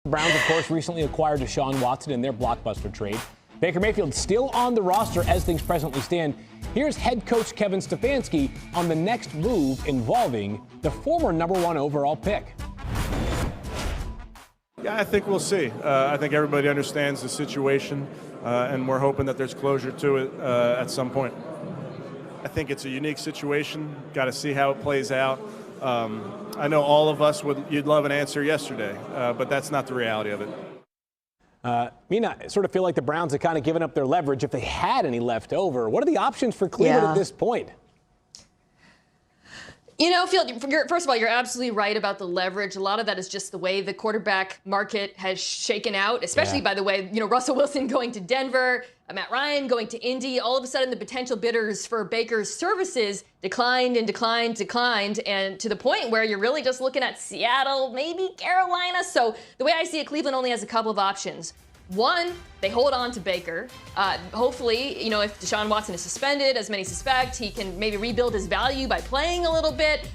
The Browns, of course, recently acquired Deshaun Watson in their blockbuster trade. Baker Mayfield still on the roster as things presently stand. Here's head coach Kevin Stefanski on the next move involving the former #1 overall pick. Yeah, I think we'll see. I think everybody understands the situation, and we're hoping that there's closure to it at some point. I think it's a unique situation. Got to see how it plays out. I know all of us you'd love an answer yesterday, but that's not the reality of it. Mina, I sort of feel like the Browns have kind of given up their leverage if they had any left over. What are the options for Cleveland at this point? You know, first of all, you're absolutely right about the leverage. A lot of that is just the way the quarterback market has shaken out, especially by the way, Russell Wilson going to Denver, Matt Ryan going to Indy. All of a sudden, the potential bidders for Baker's services declined, and to the point where you're really just looking at Seattle, maybe Carolina. So the way I see it, Cleveland only has a couple of options. One, they hold on to Baker. Hopefully, if Deshaun Watson is suspended, as many suspect, he can maybe rebuild his value by playing a little bit,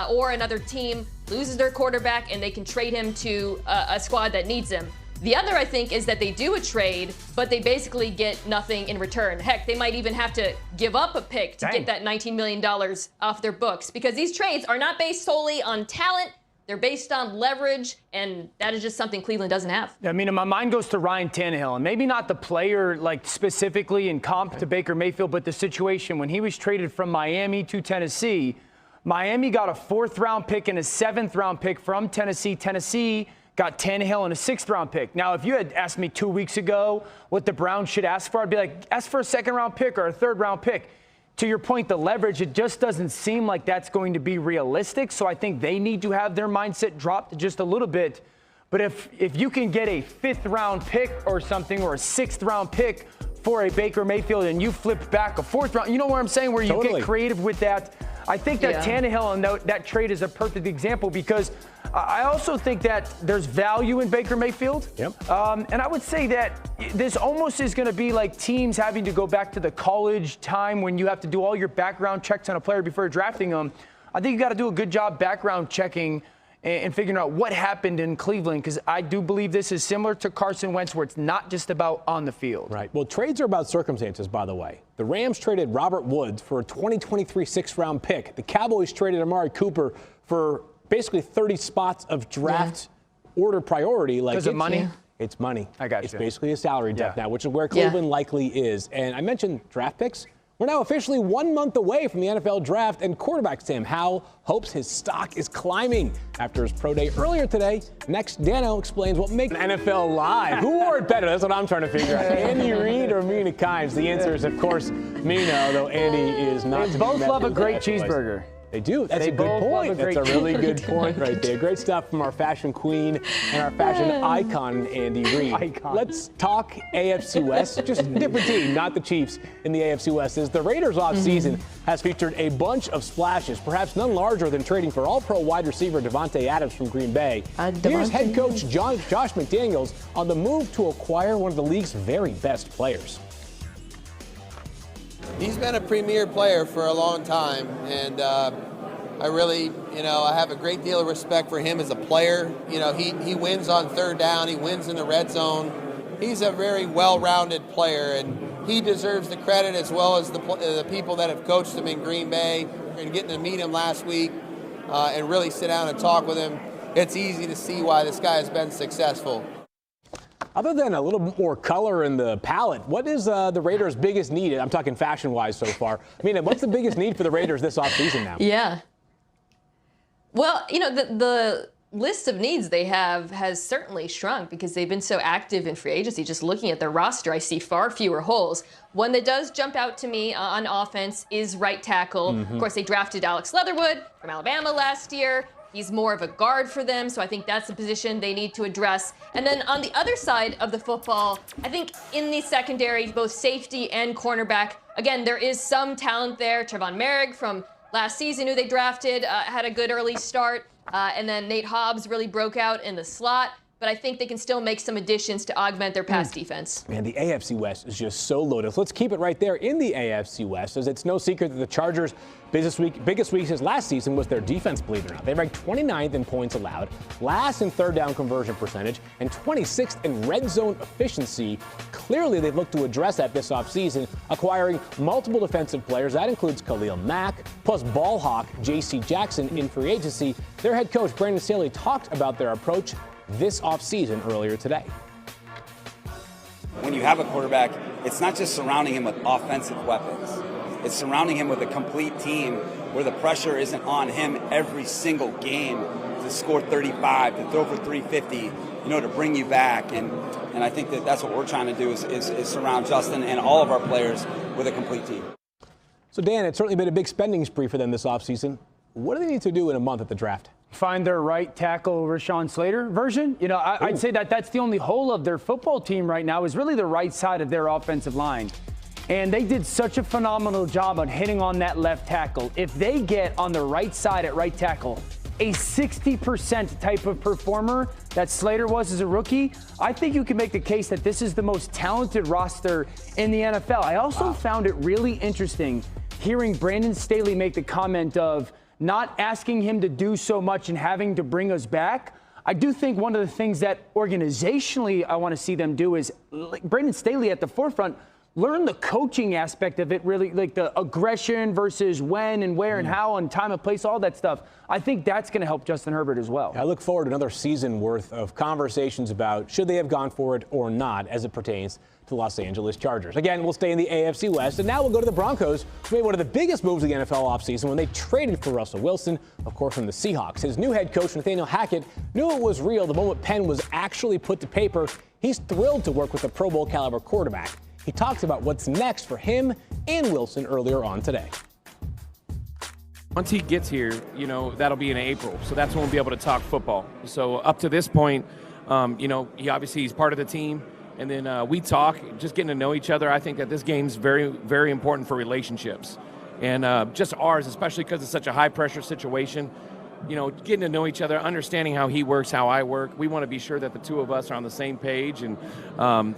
or another team loses their quarterback and they can trade him to a squad that needs him. The other, I think, is that they do a trade, but they basically get nothing in return. Heck, they might even have to give up a pick to get that $19 million off their books, because these trades are not based solely on talent. They're based on leverage, and that is just something Cleveland doesn't have. I mean, my mind goes to Ryan Tannehill, and maybe not the player, like specifically in comp to Baker Mayfield, but the situation when he was traded from Miami to Tennessee. Miami got a 4th-round pick and a 7th-round pick from Tennessee. Tennessee got Tannehill and a 6th-round pick. Now, if you had asked me 2 weeks ago what the Browns should ask for, I'd be like, ask for a 2nd-round pick or a 3rd-round pick. To your point, the leverage, it just doesn't seem like that's going to be realistic. So I think they need to have their mindset dropped just a little bit. But if you can get a 5th-round pick or something, or a 6th-round pick for a Baker Mayfield, and you flip back a 4th round, you know what I'm saying, where you get creative with that. I think that Tannehill and that trade is a perfect example, because I also think that there's value in Baker Mayfield. And I would say that this almost is going to be like teams having to go back to the college time when you have to do all your background checks on a player before drafting them. I think you got to do a good job background checking and figuring out what happened in Cleveland, because I do believe this is similar to Carson Wentz, where it's not just about on the field. Right. Well, trades are about circumstances, by the way. The Rams traded Robert Woods for a 2023 6th-round pick. The Cowboys traded Amari Cooper for basically 30 spots of draft order priority. Because of money? It's money. I got you. It's basically a salary dump now, which is where Cleveland likely is. And I mentioned draft picks. We're now officially 1 month away from the NFL draft, and quarterback Sam Howell hopes his stock is climbing after his pro day earlier today. Next, Dano explains what makes NFL Live. Who wore it better? That's what I'm trying to figure out. Andy Reid or Mina Kimes? The answer is, of course, Mina, though Andy is not. They both love a great cheeseburger. They do. That's a good point. That's a really good point right there. Great stuff from our fashion queen and our fashion icon, Andy Reid. Let's talk AFC West. Just a different team, not the Chiefs in the AFC West. As the Raiders offseason has featured a bunch of splashes, perhaps none larger than trading for all-pro wide receiver Devontae Adams from Green Bay. Here's head coach Josh McDaniels on the move to acquire one of the league's very best players. He's been a premier player for a long time, and I really, I have a great deal of respect for him as a player. He wins on 3rd down, he wins in the red zone. He's a very well-rounded player, and he deserves the credit, as well as the people that have coached him in Green Bay. And getting to meet him last week and really sit down and talk with him, it's easy to see why this guy has been successful. Other than a little more color in the palette, what is the Raiders' biggest need? I'm talking fashion-wise so far. I mean, what's the biggest need for the Raiders this offseason now? Yeah. Well, the list of needs they have has certainly shrunk because they've been so active in free agency. Just looking at their roster, I see far fewer holes. One that does jump out to me on offense is right tackle. Of course, they drafted Alex Leatherwood from Alabama last year. He's more of a guard for them, so I think that's a position they need to address. And then on the other side of the football, I think in the secondary, both safety and cornerback, again, there is some talent there. Trevon Merrick from last season, who they drafted, had a good early start. And then Nate Hobbs really broke out in the slot. but I think they can still make some additions to augment their pass defense. Man, the AFC West is just so loaded. So let's keep it right there in the AFC West, as it's no secret that the Chargers' biggest week since last season was their defense, believe it or not. They ranked 29th in points allowed, last in third down conversion percentage, and 26th in red zone efficiency. Clearly, they've looked to address that this offseason, acquiring multiple defensive players. That includes Khalil Mack, plus ball hawk J.C. Jackson in free agency. Their head coach, Brandon Staley, talked about their approach this offseason earlier today. When you have a quarterback, it's not just surrounding him with offensive weapons. It's surrounding him with a complete team where the pressure isn't on him every single game to score 35, to throw for 350, to bring you back. And I think that's what we're trying to do is surround Justin and all of our players with a complete team. So, Dan, it's certainly been a big spending spree for them this offseason. What do they need to do in a month at the draft? Find their right tackle Rashawn Slater version. I'd say that's the only hole of their football team right now is really the right side of their offensive line. And they did such a phenomenal job on hitting on that left tackle. If they get on the right side at right tackle, a 60% type of performer that Slater was as a rookie, I think you can make the case that this is the most talented roster in the NFL. I also found it really interesting hearing Brandon Staley make the comment of not asking him to do so much and having to bring us back. I do think one of the things that organizationally I want to see them do is, like Brandon Staley at the forefront, learn the coaching aspect of it, really, like the aggression versus when and where and how and time and place, all that stuff. I think that's going to help Justin Herbert as well. I look forward to another season worth of conversations about should they have gone for it or not as it pertains to Los Angeles Chargers. Again, we'll stay in the AFC West, and now we'll go to the Broncos, who made one of the biggest moves of the NFL offseason when they traded for Russell Wilson, of course, from the Seahawks. His new head coach, Nathaniel Hackett, knew it was real the moment pen was actually put to paper. He's thrilled to work with a Pro Bowl caliber quarterback. He talks about what's next for him and Wilson earlier on today. Once he gets here, that'll be in April. So that's when we'll be able to talk football. So up to this point, he's part of the team. And then we talk, just getting to know each other. I think that this game's very, very important for relationships. And just ours, especially because it's such a high-pressure situation, getting to know each other, understanding how he works, how I work. We want to be sure that the two of us are on the same page. And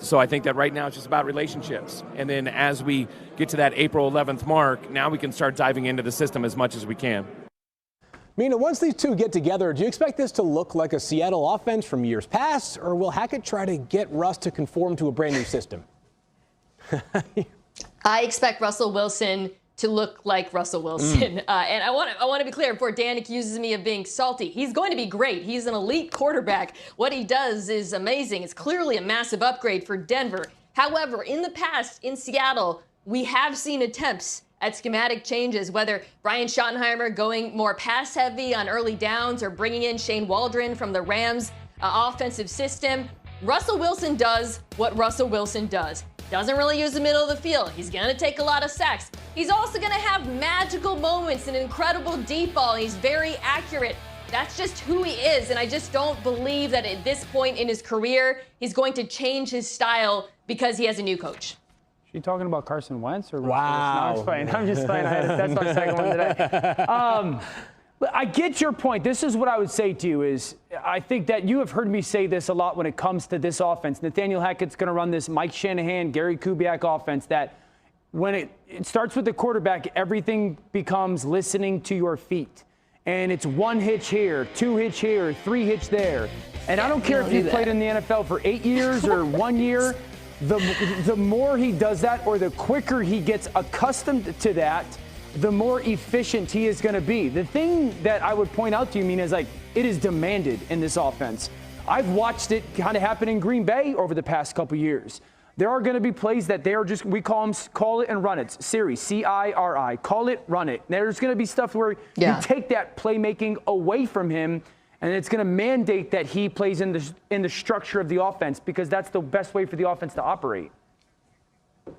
so I think that right now it's just about relationships. And then as we get to that April 11th mark, now we can start diving into the system as much as we can. Mina, once these two get together, do you expect this to look like a Seattle offense from years past, or will Hackett try to get Russ to conform to a brand new system? I expect Russell Wilson to look like Russell Wilson. And I want to be clear before Dan accuses me of being salty. He's going to be great. He's an elite quarterback. What he does is amazing. It's clearly a massive upgrade for Denver. However, in the past, in Seattle, we have seen attempts at schematic changes, whether Brian Schottenheimer going more pass heavy on early downs or bringing in Shane Waldron from the Rams offensive system. Russell Wilson does what Russell Wilson does. Doesn't really use the middle of the field. He's going to take a lot of sacks. He's also going to have magical moments and incredible deep ball. He's very accurate. That's just who he is. And I just don't believe that at this point in his career, he's going to change his style because he has a new coach. Are you talking about Carson Wentz or wow? No, I'm just playing. That's my second one today. I get your point. This is what I would say to you is I think that you have heard me say this a lot when it comes to this offense. Nathaniel Hackett's going to run this Mike Shanahan, Gary Kubiak offense that when it starts with the quarterback, everything becomes listening to your feet. And it's one hitch here, two hitch here, three hitch there. And I don't care if you've played in the NFL for 8 years or 1 year. The more he does that or the quicker he gets accustomed to that, the more efficient he is going to be. The thing that I would point out to you, Mina, is like it is demanded in this offense. I've watched it kind of happen in Green Bay over the past couple years. There are going to be plays that they are just, we call them call it and run it. Series, C-I-R-I, call it, run it. There's going to be stuff where you take that playmaking away from him, and it's going to mandate that he plays in the structure of the offense because that's the best way for the offense to operate.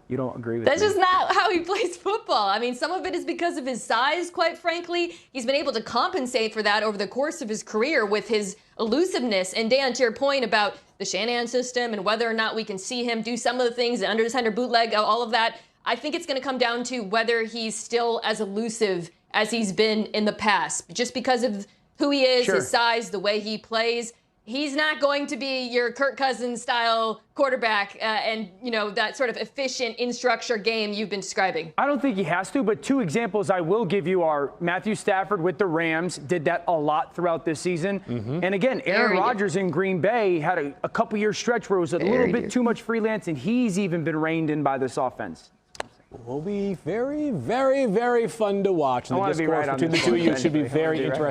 You don't agree with That's me? just not how he plays football. I mean, some of it is because of his size, quite frankly. He's been able to compensate for that over the course of his career with his elusiveness. And Dan, to your point about the Shanahan system and whether or not we can see him do some of the things, the under the center bootleg, all of that, I think it's going to come down to whether he's still as elusive as he's been in the past. Just because of who he is, his size, the way he plays, he's not going to be your Kirk Cousins style quarterback and, that sort of efficient in-structure game you've been describing. I don't think he has to, but 2 examples I will give you are Matthew Stafford with the Rams did that a lot throughout this season. And again, Aaron Rodgers in Green Bay had a couple-year stretch where it was a little bit too much freelance, and he's even been reined in by this offense. Will be very, very, very fun to watch. And the discourse between the two of you should be very interesting.